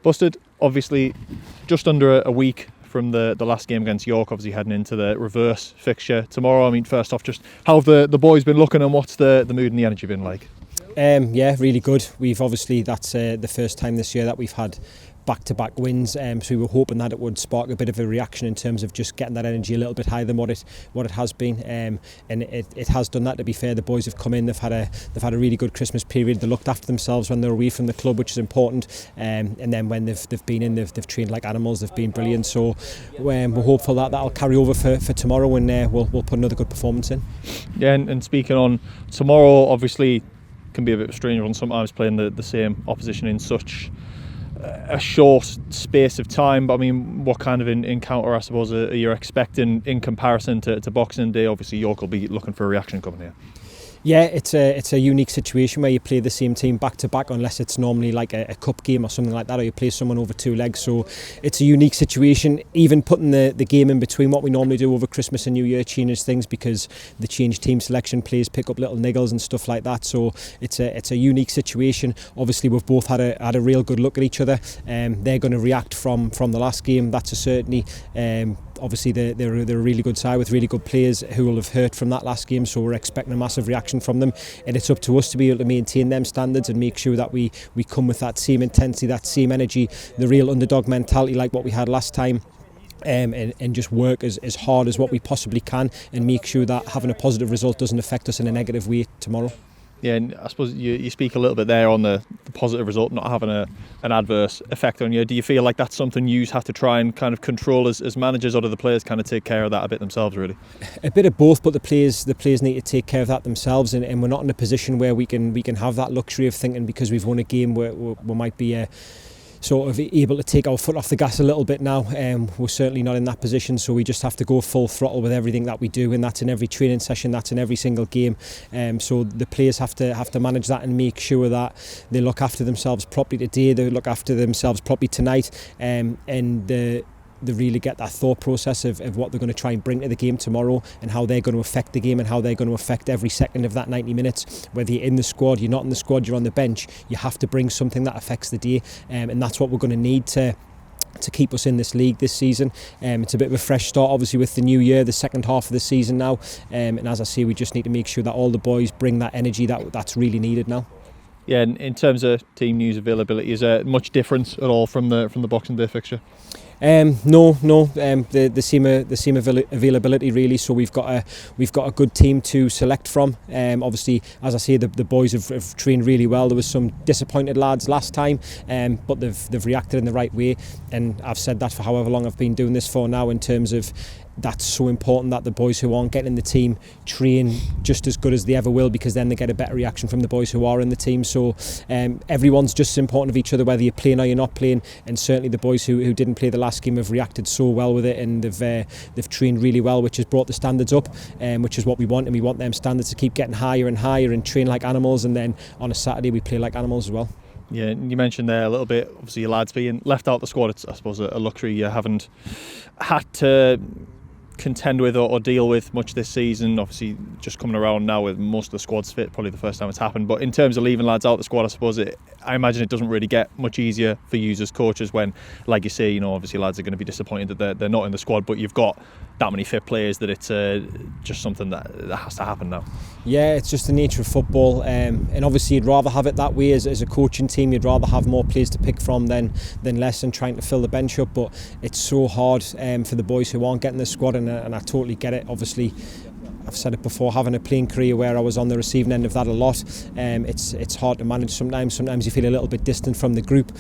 Busted, obviously, just under a week from the last game against York, obviously heading into the reverse fixture tomorrow. I mean, first off, just how have the boys been looking, and what's the mood and the energy been like? Yeah, really good. We've obviously, that's the first time this year that we've had back-to-back wins, so we were hoping that it would spark a bit of a reaction in terms of just getting that energy a little bit higher than what it has been, and it has done that. To be fair, the boys have come in, they've had a really good Christmas period. They looked after themselves when they were away from the club, which is important, and then when they've been in, they've trained like animals. They've been brilliant, so we're hopeful that that'll carry over for tomorrow, and we'll put another good performance in. Yeah, and speaking on tomorrow, obviously can be a bit of a strange one sometimes, playing the same opposition in such a short space of time. But I mean, what kind of encounter, I suppose, are you expecting in comparison to Boxing Day? Obviously York will be looking for a reaction coming here. Yeah, it's a unique situation where you play the same team back to back, unless it's normally like a cup game or something like that, or you play someone over two legs. So it's a unique situation. Even putting the game in between what we normally do over Christmas and New Year changes things, because the change team selection, players pick up little niggles and stuff like that. So it's a unique situation. Obviously we've both had a real good look at each other. They're going to react from the last game, that's a certainty. Obviously they're a really good side with really good players who will have hurt from that last game, so we're expecting a massive reaction from them, and it's up to us to be able to maintain them standards and make sure that we come with that same intensity, that same energy, the real underdog mentality like what we had last time. And just work as hard as what we possibly can, and make sure that having a positive result doesn't affect us in a negative way tomorrow. Yeah, and I suppose you speak a little bit there on the positive result not having an adverse effect on you. Do you feel like that's something you have to try and kind of control as managers, or do the players kind of take care of that a bit themselves, really? A bit of both, but the players need to take care of that themselves, and we're not in a position where we can have that luxury of thinking because we've won a game where we might be sort of able to take our foot off the gas a little bit now. We're certainly not in that position, so we just have to go full throttle with everything that we do, and that's in every training session, that's in every single game. So the players have to manage that and make sure that they look after themselves properly today, they look after themselves properly tonight, and they really get that thought process of what they're going to try and bring to the game tomorrow, and how they're going to affect the game, and how they're going to affect every second of that 90 minutes. Whether you're in the squad, you're not in the squad, you're on the bench, you have to bring something that affects the day, and that's what we're going to need to keep us in this league this season. It's a bit of a fresh start obviously with the new year, the second half of the season now, and as I say, we just need to make sure that all the boys bring that energy that's really needed now. Yeah, and in terms of team news availability, is there much difference at all from the Boxing Day fixture? No, the same availability really. So we've got a good team to select from. Obviously, as I say, the boys have trained really well. There was some disappointed lads last time, but they've reacted in the right way. And I've said that for however long I've been doing this for now, in terms of that's so important that the boys who aren't getting in the team train just as good as they ever will, because then they get a better reaction from the boys who are in the team. So everyone's just as important of each other, whether you're playing or you're not playing, and certainly the boys who didn't play the last game have reacted so well with it, and they've trained really well, which has brought the standards up, which is what we want, and we want them standards to keep getting higher and higher and train like animals, and then on a Saturday we play like animals as well. Yeah, you mentioned there a little bit, obviously your lads being left out the squad, it's I suppose a luxury you haven't had to contend with or deal with much this season. Obviously just coming around now with most of the squads fit, probably the first time it's happened. But in terms of leaving lads out the squad, I suppose I imagine it doesn't really get much easier for you as coaches when, like you say, obviously lads are going to be disappointed that they're not in the squad, but you've got that many fit players that it's just something that has to happen now. Yeah, it's just the nature of football, and obviously you'd rather have it that way as a coaching team. You'd rather have more players to pick from than less, and trying to fill the bench up. But it's so hard for the boys who aren't getting the squad, and I totally get it. Obviously, I've said it before, having a playing career where I was on the receiving end of that a lot, it's hard to manage sometimes. Sometimes you feel a little bit distant from the group,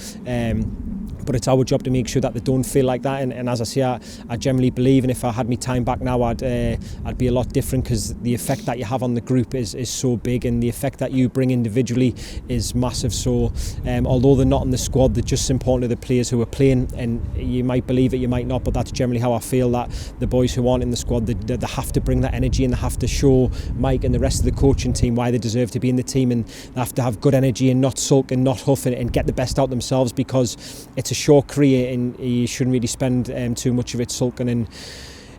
but it's our job to make sure that they don't feel like that. And as I say, I generally believe, and if I had my time back now, I'd be a lot different, because the effect that you have on the group is so big, and the effect that you bring individually is massive. So although they're not in the squad, they're just important to the players who are playing, and you might believe it, you might not, but that's generally how I feel, that the boys who aren't in the squad, they have to bring that energy, and they have to show Mike and the rest of the coaching team why they deserve to be in the team, and they have to have good energy and not sulk and not huff, and get the best out themselves, because it's a short career and you shouldn't really spend too much of it sulking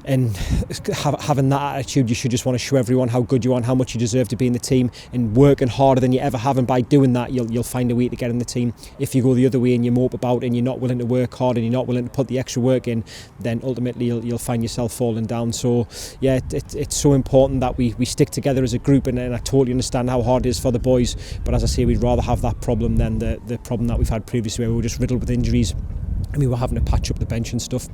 and having that attitude, you should just want to show everyone how good you are and how much you deserve to be in the team, and working harder than you ever have, and by doing that you'll find a way to get in the team. If you go the other way and you mope about and you're not willing to work hard and you're not willing to put the extra work in, then ultimately you'll find yourself falling down. So yeah, it's so important that we stick together as a group, and I totally understand how hard it is for the boys, but as I say, we'd rather have that problem than the problem that we've had previously, where we were just riddled with injuries and we were having to patch up the bench and stuff.